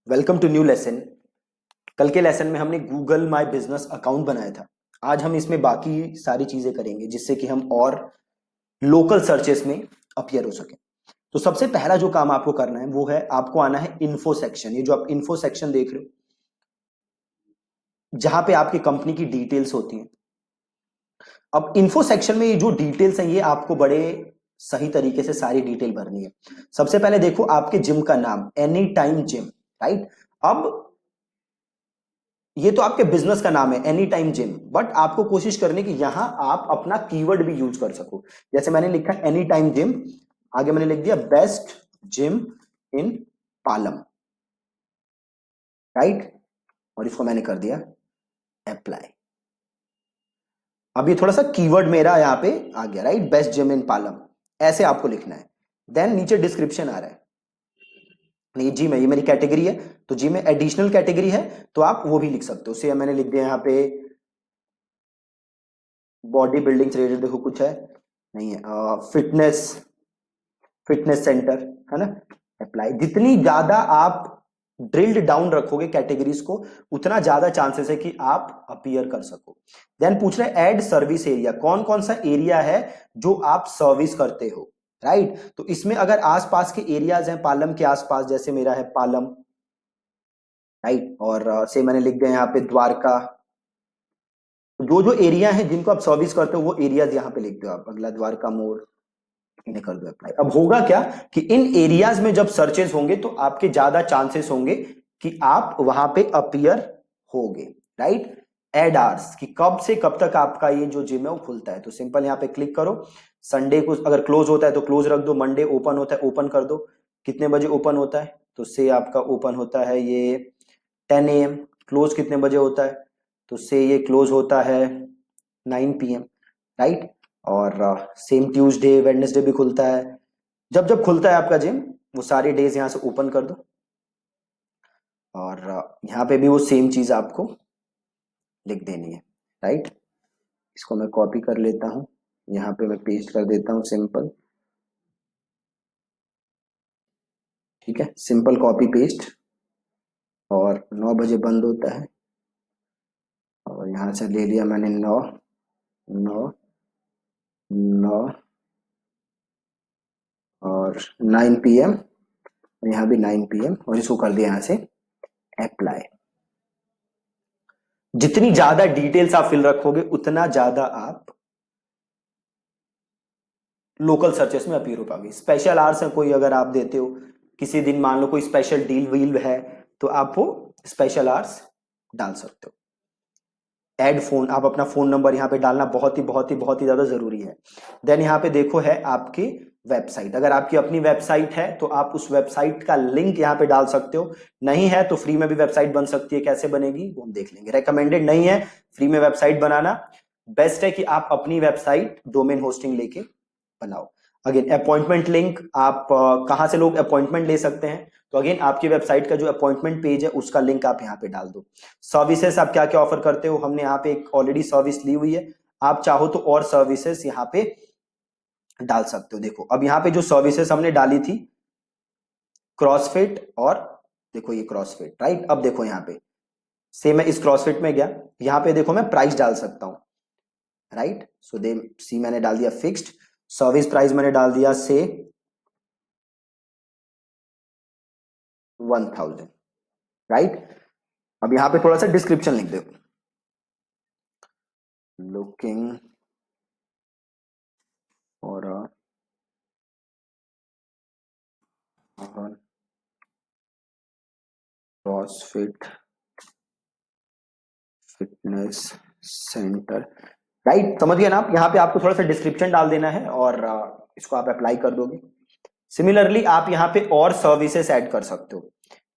Welcome to new lesson. कल के lesson में हमने गूगल माय बिजनेस अकाउंट बनाया था। आज हम इसमें बाकी सारी चीजें करेंगे जिससे कि हम और लोकल सर्चेस में अपीयर हो सके। तो सबसे पहला जो काम आपको करना है वो है आपको आना है इन्फो सेक्शन। ये जो आप इन्फो सेक्शन देख रहे हो जहां पे आपकी कंपनी की डिटेल्स होती हैं। अब इन्फो सेक्शन में ये जो डिटेल्स हैं ये आपको बड़े सही तरीके से सारी डिटेल भरनी है। सबसे पहले देखो आपके जिम का नाम एनी टाइम जिम, राइट। अब ये तो आपके बिजनेस का नाम है एनी टाइम जिम, बट आपको कोशिश करनी कि यहां आप अपना कीवर्ड भी यूज कर सको। जैसे मैंने लिखा एनी टाइम जिम, आगे मैंने लिख दिया best gym in Palam, right. और इसको मैंने कर दिया अप्लाई। अब ये थोड़ा सा कीवर्ड मेरा यहां पे आ गया, right, best gym in Palam, ऐसे आपको लिखना है। देन नीचे डिस्क्रिप्शन आ रहा है, नहीं जी में ये मेरी कैटेगरी है, तो जी में एडिशनल कैटेगरी है तो आप वो भी लिख सकते हो। उसे मैंने लिख दिया यहाँ पे बॉडी बिल्डिंग से रिलेटेड, देखो कुछ है नहीं है, फिटनेस फिटनेस सेंटर, है ना। अप्लाई। जितनी ज्यादा आप ड्रिल्ड डाउन रखोगे कैटेगरीज को उतना ज्यादा चांसेस है कि आप अपीयर कर सको। देन पूछ रहे ऐड सर्विस एरिया, कौन कौन सा एरिया है जो आप सर्विस करते हो, राइट। तो इसमें अगर आसपास के एरियाज हैं पालम के आसपास, जैसे मेरा है पालम, राइट, और से मैंने लिख दिया यहाँ पे द्वारका। जो जो एरिया है जिनको आप सर्विस करते हो वो एरियाज यहाँ पे लिख दो आप। अगला द्वारका मोड़, इन्हें कर दो अप्लाई। अब होगा क्या कि इन एरियाज में जब सर्चेस होंगे तो आपके ज्यादा चांसेस होंगे कि आप वहां पे अपीयर होगे, राइट। एड आवर्स कि कब से कब तक आपका ये जो जिम है वो खुलता है, तो सिंपल यहाँ पे क्लिक करो। संडे को अगर क्लोज होता है तो क्लोज रख दो, मंडे ओपन होता है ओपन कर दो। कितने बजे ओपन होता है, तो से आपका ओपन होता है ये 10 AM। क्लोज कितने बजे होता है, तो से ये क्लोज होता है 9 PM, राइट। और सेम ट्यूसडे वेडनेसडे भी खुलता है। जब जब खुलता है आपका जिम वो सारे डेज यहाँ से ओपन कर दो। और यहाँ पे भी वो सेम चीज आपको लिख देनी है, राइट। इसको मैं कॉपी कर लेता हूँ, यहाँ पे मैं पेस्ट कर देता हूँ सिंपल, ठीक है, सिंपल कॉपी पेस्ट। और 9 बजे बंद होता है, और यहाँ से ले लिया मैंने 9 और 9 PM, यहाँ भी 9 PM, और इसको कर दिया यहाँ से अप्लाई। जितनी ज्यादा डिटेल्स आप फिल रखोगे उतना ज्यादा आप लोकल सर्चेस में अपीयर हो पाओगे। स्पेशल आवर्स है कोई अगर आप देते हो, किसी दिन मान लो कोई स्पेशल डील वील है तो आप वो स्पेशल आवर्स डाल सकते हो। ऐड फोन, आप अपना फोन नंबर यहाँ पे डालना बहुत ही ज्यादा जरूरी है। देन यहाँ पे देखो है आपकी वेबसाइट, अगर आपकी अपनी वेबसाइट है तो आप उस वेबसाइट का लिंक यहाँ पे डाल सकते हो। नहीं है तो फ्री में भी वेबसाइट बन सकती है, कैसे बनेगी वो हम देख लेंगे। रेकमेंडेड नहीं है फ्री में वेबसाइट बनाना, बेस्ट है कि आप अपनी वेबसाइट डोमेन होस्टिंग लेके बनाओ। अगेन अपॉइंटमेंट लिंक, आप कहां से लोग अपॉइंटमेंट ले सकते हैं, तो अगेन आपकी वेबसाइट का जो अपॉइंटमेंट पेज है उसका लिंक आप यहाँ पे डाल दो। सर्विसेज आप क्या क्या ऑफर करते हो, हमने यहाँ पे एक ऑलरेडी सर्विस ली हुई है, आप चाहो तो और सर्विसेज यहाँ पे डाल सकते हो। देखो अब यहाँ पे जो सर्विसेज हमने डाली थी क्रॉसफिट, और देखो ये क्रॉसफिट, राइट। अब देखो यहाँ पे से मैं इस क्रॉसफिट में गया, यहाँ पे देखो मैं प्राइस डाल सकता हूँ, राइट। सो दे सी मैंने डाल दिया फिक्स्ड, सर्विस प्राइस मैंने डाल दिया से 1000, राइट। अब यहां पे थोड़ा सा डिस्क्रिप्शन लिख दो, looking for a CrossFit fitness centre, right. समझ गए ना आप, यहाँ पे आपको थोड़ा सा डिस्क्रिप्शन डाल देना है और इसको आप अप्लाई कर दोगे। सिमिलरली आप यहाँ पे और सर्विसेज ऐड कर सकते हो,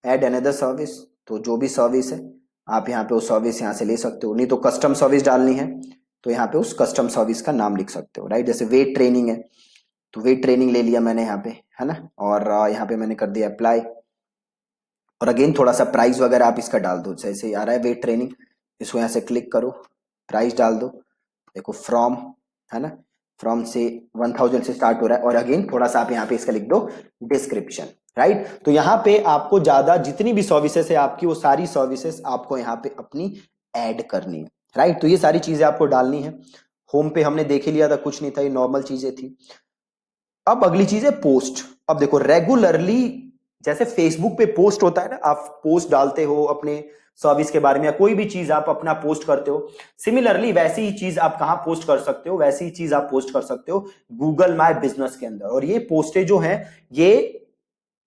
ऐड अनदर सर्विस, तो जो भी सर्विस है आप यहाँ पे वो सर्विस यहाँ से ले सकते हो। नहीं तो कस्टम सर्विस डालनी है तो यहाँ पे उस कस्टम सर्विस का नाम लिख सकते हो, राइट। जैसे वेट ट्रेनिंग है तो वेट ट्रेनिंग ले लिया मैंने यहाँ पे, है ना। और यहाँ पे मैंने कर दिया अप्लाई। और अगेन थोड़ा सा प्राइस वगैरह आप इसका डाल दो, जैसे आ रहा है वेट ट्रेनिंग, इसको यहाँ से क्लिक करो, प्राइस डाल दो। देखो फ्रॉम, है ना, फ्रॉम से 1000 से स्टार्ट हो रहा है। और अगेन थोड़ा सा आप यहाँ पे इसका लिख दो डिस्क्रिप्शन, राइट। तो यहाँ पे आपको ज्यादा जितनी भी सर्विसेज है आपकी, वो सारी सर्विसेज आपको यहाँ पे अपनी ऐड करनी है, राइट। तो ये सारी चीजें आपको डालनी है। होम पे हमने देख ही लिया था, कुछ नहीं था, ये नॉर्मल चीजें थी। अब अगली चीज है पोस्ट। अब देखो रेगुलरली जैसे फेसबुक पे पोस्ट होता है ना, आप पोस्ट डालते हो अपने सर्विस के बारे में या कोई भी चीज आप अपना पोस्ट करते हो, सिमिलरली वैसी ही चीज आप कहां पोस्ट कर सकते हो, वैसी ही चीज आप पोस्ट कर सकते हो गूगल माय बिजनेस के अंदर। और ये पोस्टें जो हैं, ये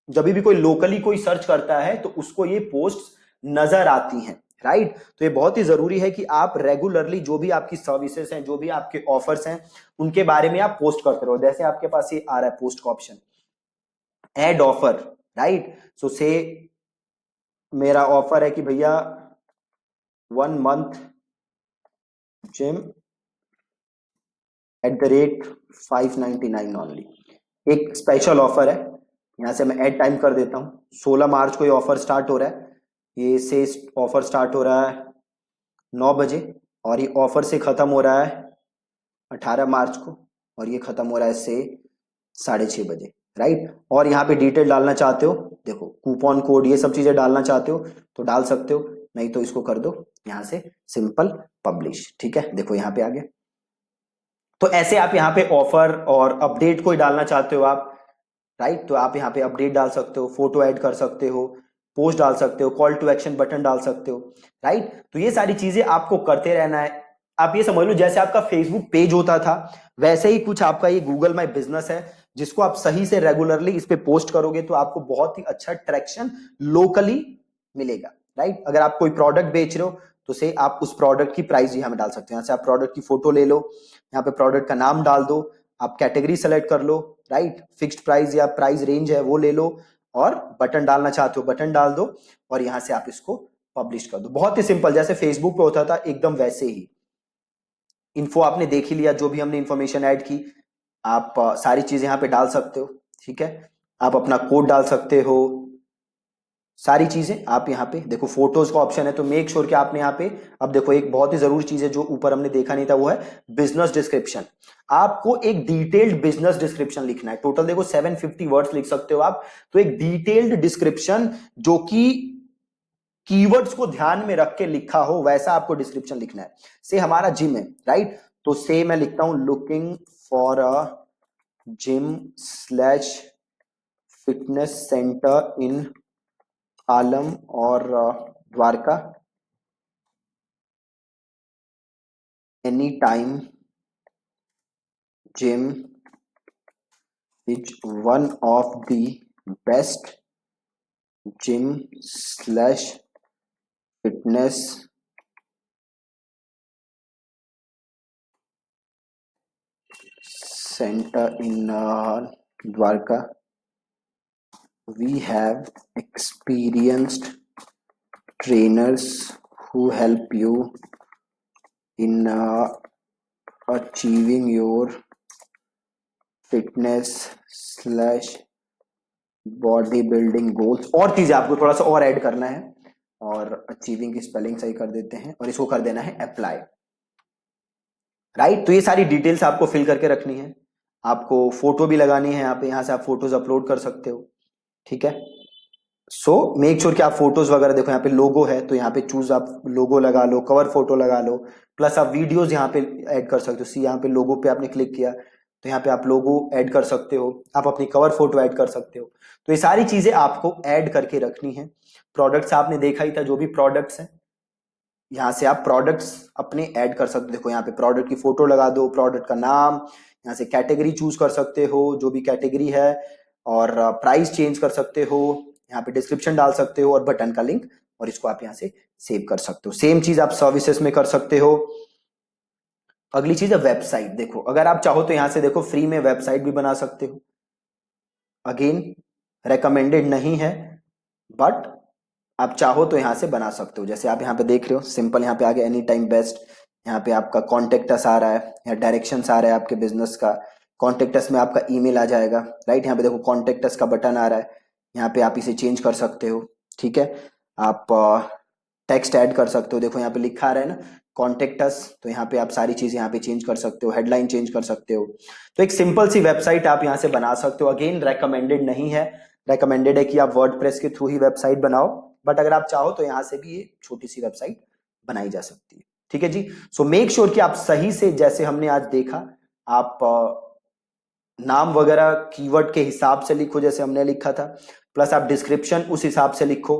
जब भी कोई लोकली कोई सर्च करता है तो उसको ये पोस्ट नजर आती हैं, राइट। तो ये बहुत ही जरूरी है कि आप रेगुलरली जो भी आपकी सर्विसेज हैं, जो भी आपके ऑफर्स हैं, उनके बारे में आप पोस्ट करते रहो। जैसे आपके पास ये आ रहा है पोस्ट का ऑप्शन, एड ऑफर, राइट। सो से मेरा ऑफर है कि भैया 1 मंथ जिम @ 599 ओनली, एक स्पेशल ऑफर है। यहां से मैं ऐड टाइम कर देता हूं, 16 मार्च को ये ऑफर स्टार्ट हो रहा है। ये से ऑफर स्टार्ट हो रहा है 9 बजे और ये ऑफर से खत्म हो रहा है 18 मार्च को, और ये खत्म हो रहा है से 6:30 बजे, राइट। और यहाँ पे डिटेल डालना चाहते हो, देखो कूपन कोड ये सब चीजें डालना चाहते हो तो डाल सकते हो, नहीं तो इसको कर दो यहाँ से सिंपल पब्लिश, ठीक है। देखो यहाँ पे आ गया। तो ऐसे आप यहाँ पे ऑफर और अपडेट कोई डालना चाहते हो आप, राइट, तो आप यहाँ पे अपडेट डाल सकते हो, फोटो ऐड कर सकते हो, पोस्ट डाल सकते हो, कॉल टू एक्शन बटन डाल सकते हो, राइट। तो ये सारी चीजें आपको करते रहना है। आप ये समझ लो जैसे आपका फेसबुक पेज होता था, वैसे ही कुछ आपका ये गूगल माई बिजनेस है, जिसको आप सही से रेगुलरली इस पे पोस्ट करोगे तो आपको बहुत ही अच्छा ट्रैक्शन लोकली मिलेगा, राइट। अगर आप कोई प्रोडक्ट बेच रहे हो तो से आप उस प्रोडक्ट की प्राइस यहाँ में डाल सकते हो। यहाँ से आप प्रोडक्ट की फोटो ले लो, यहाँ पे प्रोडक्ट का नाम डाल दो, आप कैटेगरी सेलेक्ट कर लो, राइट, फिक्स्ड प्राइस या प्राइस रेंज है वो ले लो, और बटन डालना चाहते हो बटन डाल दो, और यहां से आप इसको पब्लिश कर दो। बहुत ही सिंपल, जैसे फेसबुक पे होता था एकदम वैसे ही। इन्फो आपने देख ही लिया, जो भी हमने इंफॉर्मेशन ऐड की, आप सारी चीजें यहाँ पे डाल सकते हो, ठीक है। आप अपना कोड डाल सकते हो, सारी चीजें आप यहाँ पे देखो। फोटोज का ऑप्शन है तो मेक श्योर कि आपने यहाँ पे, अब देखो एक बहुत ही जरूरी चीज है जो ऊपर हमने देखा नहीं था, वो है बिजनेस डिस्क्रिप्शन। आपको एक डिटेल्ड बिजनेस डिस्क्रिप्शन लिखना है। टोटल देखो 750 वर्ड्स लिख सकते हो आप। तो एक डिटेल्ड डिस्क्रिप्शन जो कि कीवर्ड्स को ध्यान में रख के लिखा हो, वैसा आपको डिस्क्रिप्शन लिखना है। से हमारा जिम है, राइट, तो से मैं लिखता हूं looking for a gym slash fitness centre in आलम और Dwarka, any time gym is one of the best gym slash fitness centre in Dwarka. We have experienced trainers who help you in achieving your fitness slash body building goals. और चीजें आपको थोड़ा सा और add करना है, और अचीविंग की स्पेलिंग सही कर देते हैं, और इसको कर देना है अप्लाई, राइट। तो ये सारी डिटेल्स आपको फिल करके रखनी है। आपको फोटो भी लगानी है यहाँ पे, यहाँ से आप फोटोज अपलोड कर सकते हो, ठीक है। सो मेक श्योर कि आप फोटोज वगैरह देखो, यहाँ पे लोगो है तो यहाँ पे चूज आप लोगो लगा लो, कवर फोटो लगा लो, प्लस आप वीडियोस यहाँ पे ऐड कर सकते हो। सी यहाँ पे लोगो पे आपने क्लिक किया तो यहाँ पे आप लोगो ऐड कर सकते हो, आप अपनी कवर फोटो ऐड कर सकते हो। तो ये सारी चीजें आपको ऐड करके रखनी है। प्रोडक्ट्स आपने देखा ही था, जो भी प्रोडक्ट्स हैं यहाँ से आप प्रोडक्ट्स अपने ऐड कर सकते हो। देखो यहाँ पे प्रोडक्ट की फोटो लगा दो, प्रोडक्ट का नाम, यहाँ से कैटेगरी चूज कर सकते हो जो भी कैटेगरी है, और प्राइस चेंज कर सकते हो, यहाँ पे डिस्क्रिप्शन डाल सकते हो और बटन का लिंक, और इसको आप यहाँ से सेव कर सकते हो। सेम चीज आप सर्विसेज में कर सकते हो। अगली चीज है वेबसाइट। देखो अगर आप चाहो तो यहाँ से देखो फ्री में वेबसाइट भी बना सकते हो। अगेन रेकमेंडेड नहीं है, बट आप चाहो तो यहाँ से बना सकते हो। जैसे आप यहाँ पे देख रहे हो सिंपल, यहाँ पे आगे एनी टाइम बेस्ट, यहाँ पे आपका कॉन्टेक्ट अस आ रहा है, या डायरेक्शंस आ रहा है आपके बिजनेस का। कॉन्टेक्ट अस में आपका ईमेल आ जाएगा, राइट। यहाँ पे देखो कॉन्टेक्ट अस का बटन आ रहा है, यहाँ पे आप इसे चेंज कर सकते हो, ठीक है। आप टेक्स्ट ऐड कर सकते हो, देखो यहाँ पे लिखा आ रहा है ना कॉन्टेक्ट अस, तो यहाँ पे आप सारी चीजें यहाँ पे चेंज कर सकते हो, हेडलाइन चेंज कर सकते हो। तो एक सिंपल सी वेबसाइट आप यहाँ से बना सकते हो। अगेन रेकमेंडेड नहीं है, रेकमेंडेड है कि आप वर्डप्रेस के थ्रू ही वेबसाइट बनाओ, बट अगर आप चाहो तो यहाँ से भी ये छोटी सी वेबसाइट बनाई जा सकती है। ठीक है जी। सो मेक श्योर कि आप सही से, जैसे हमने आज देखा, आप नाम वगैरह कीवर्ड के हिसाब से लिखो जैसे हमने लिखा था, प्लस आप डिस्क्रिप्शन उस हिसाब से लिखो,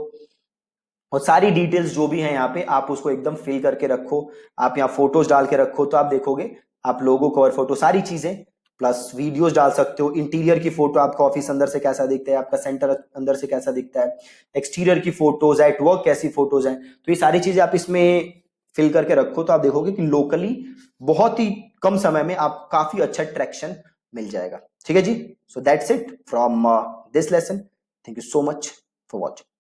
और सारी डिटेल्स जो भी हैं यहाँ पे आप उसको एकदम फिल करके रखो। आप यहाँ फोटोज डाल के रखो तो आप देखोगे आप लोगो, कवर फोटो, सारी चीजें, प्लस वीडियोस डाल सकते हो। इंटीरियर की फोटो, आपका ऑफिस अंदर से कैसा दिखता है, आपका सेंटर अंदर से कैसा दिखता है, एक्सटीरियर की फोटोज, एट वर्क कैसी फोटोज हैं, तो ये सारी चीजें आप इसमें फिल करके रखो तो आप देखोगे कि लोकली बहुत ही कम समय में आप काफी अच्छा ट्रैक्शन मिल जाएगा। ठीक है जी। So that's it from this lesson. Thank you so much for watching.